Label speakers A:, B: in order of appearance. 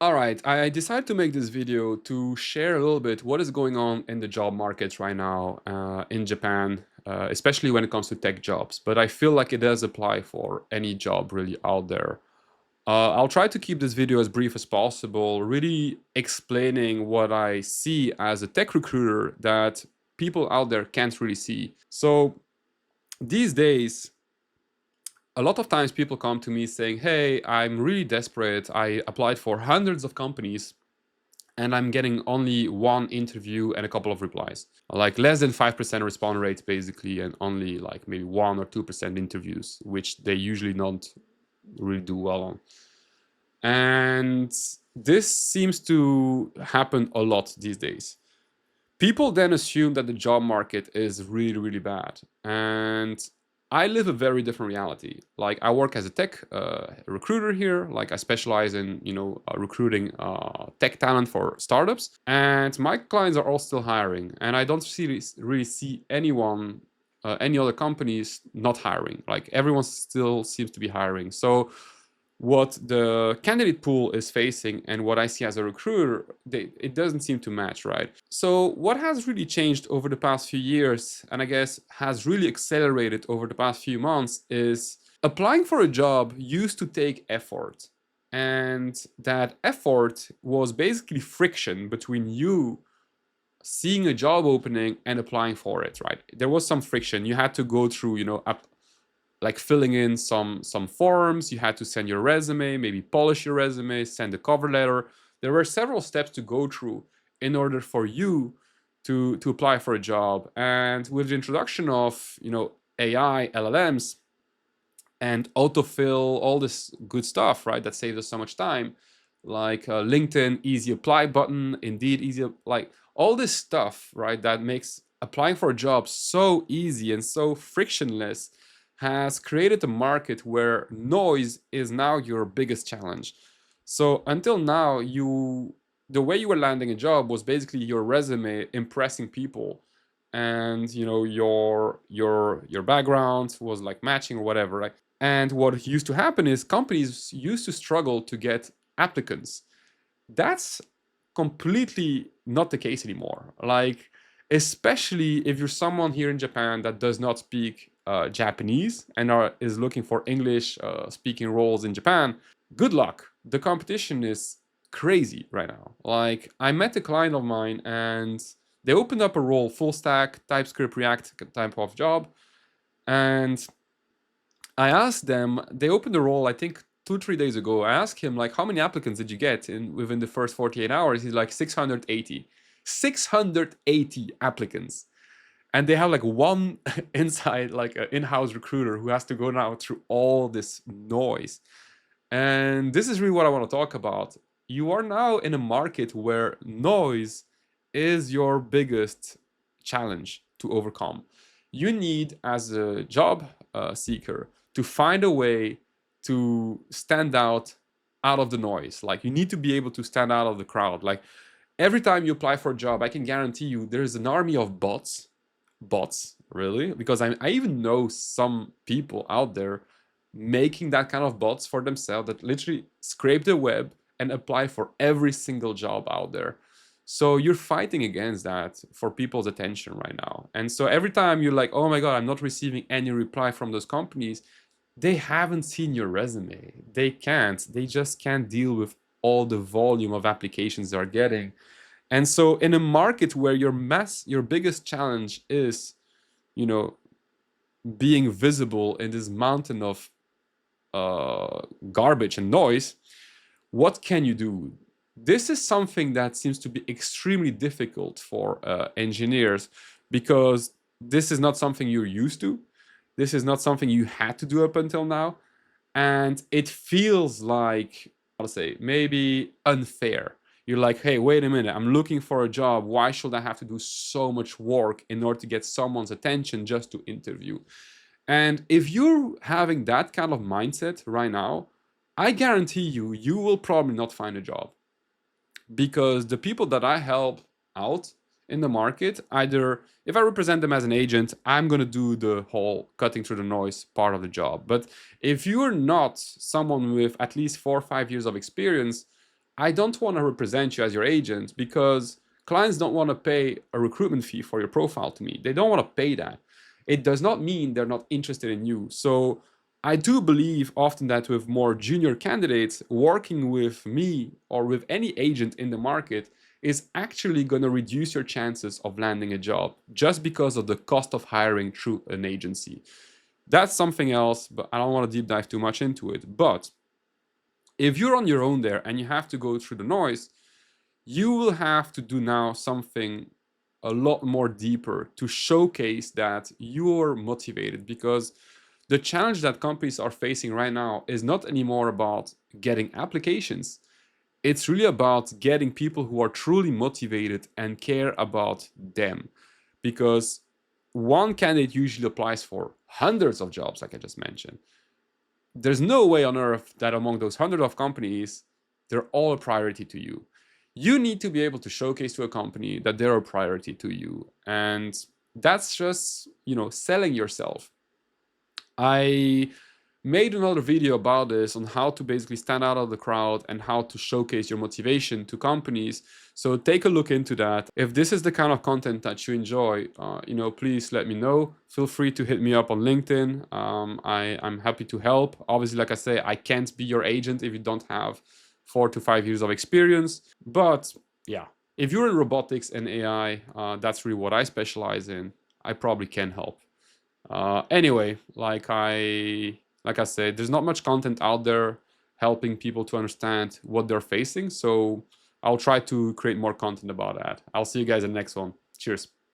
A: All right, I decided to make this video to share a little bit what is going on in the job markets right now in Japan, especially when it comes to tech jobs. But I feel like it does apply for any job really out there. I'll try to keep this video as brief as possible, really explaining what I see as a tech recruiter that people out there can't really see. So these days, a lot of times people come to me saying, hey, I'm really desperate. I applied for hundreds of companies and I'm getting only one interview and a couple of replies. Like less than 5% response rate basically, and only like maybe 1 or 2% interviews, which they usually don't really do well on. And this seems to happen a lot these days. People then assume that the job market is really, really bad. And I live a very different reality. Like I work as a tech recruiter here. Like I specialize in, recruiting tech talent for startups. And my clients are all still hiring. And I don't really see anyone, any other companies not hiring. Like everyone still seems to be hiring. So what the candidate pool is facing and what I see as a recruiter, it doesn't seem to match, right? So what has really changed over the past few years, and I guess has really accelerated over the past few months, is applying for a job used to take effort. And that effort was basically friction between you seeing a job opening and applying for it, right? There was some friction. You had to go through, like filling in some forms. You had to send your resume, maybe polish your resume, send a cover letter. There were several steps to go through in order for you to apply for a job. And with the introduction of AI, LLMs, and autofill, all this good stuff, right, that saves us so much time, like LinkedIn easy apply button, Indeed easy, like all this stuff, right, that makes applying for a job so easy and so frictionless, has created a market where noise is now your biggest challenge. So until now, the way you were landing a job was basically your resume impressing people, and your background was like matching or whatever, right? And what used to happen is companies used to struggle to get applicants. That's completely not the case anymore. Like, especially if you're someone here in Japan that does not speak Japanese and is looking for English speaking roles in Japan, good luck. The competition is crazy right now. Like, I met a client of mine and they opened up a role, full stack, TypeScript, React type of job. And I asked them, they opened the role, I think 2-3 days ago. I asked him, like, how many applicants did you get within the first 48 hours? He's like 680. 680 applicants. And they have like one inside, like an in-house recruiter who has to go now through all this noise. And this is really what I want to talk about. You are now in a market where noise is your biggest challenge to overcome. You need, as a job seeker, to find a way to stand out of the noise. Like you need to be able to stand out of the crowd. Like every time you apply for a job, I can guarantee you there's an army of bots, really, because I even know some people out there making that kind of bots for themselves that literally scrape the web and apply for every single job out there. So you're fighting against that for people's attention right now. And so every time you're like, oh my God, I'm not receiving any reply from those companies, they haven't seen your resume. They just can't deal with all the volume of applications they're getting. And so in a market where your biggest challenge is, being visible in this mountain of garbage and noise, what can you do? This is something that seems to be extremely difficult for engineers, because this is not something you're used to. This is not something you had to do up until now. And it feels like, how to say, maybe unfair. You're like, hey, wait a minute, I'm looking for a job. Why should I have to do so much work in order to get someone's attention just to interview? And if you're having that kind of mindset right now, I guarantee you will probably not find a job, because the people that I help out in the market, either if I represent them as an agent, I'm going to do the whole cutting through the noise part of the job. But if you're not someone with at least 4 or 5 years of experience, I don't want to represent you as your agent because clients don't want to pay a recruitment fee for your profile to me. They don't want to pay that. It does not mean they're not interested in you. So I do believe often that with more junior candidates, working with me or with any agent in the market is actually going to reduce your chances of landing a job just because of the cost of hiring through an agency. That's something else, but I don't want to deep dive too much into it. But if you're on your own there and you have to go through the noise, you will have to do now something a lot more deeper to showcase that you're motivated, because the challenge that companies are facing right now is not anymore about getting applications. It's really about getting people who are truly motivated and care about them. Because one candidate usually applies for hundreds of jobs, like I just mentioned. There's no way on earth that among those hundreds of companies, they're all a priority to you. You need to be able to showcase to a company that they're a priority to you. And that's just, selling yourself. I made another video about this on how to basically stand out of the crowd and how to showcase your motivation to companies. So take a look into that. If this is the kind of content that you enjoy, please let me know. Feel free to hit me up on LinkedIn. I'm happy to help. Obviously, like I say, I can't be your agent if you don't have 4 to 5 years of experience. But yeah, if you're in robotics and AI, that's really what I specialize in. I probably can help. Anyway, like I said, there's not much content out there helping people to understand what they're facing. So I'll try to create more content about that. I'll see you guys in the next one. Cheers.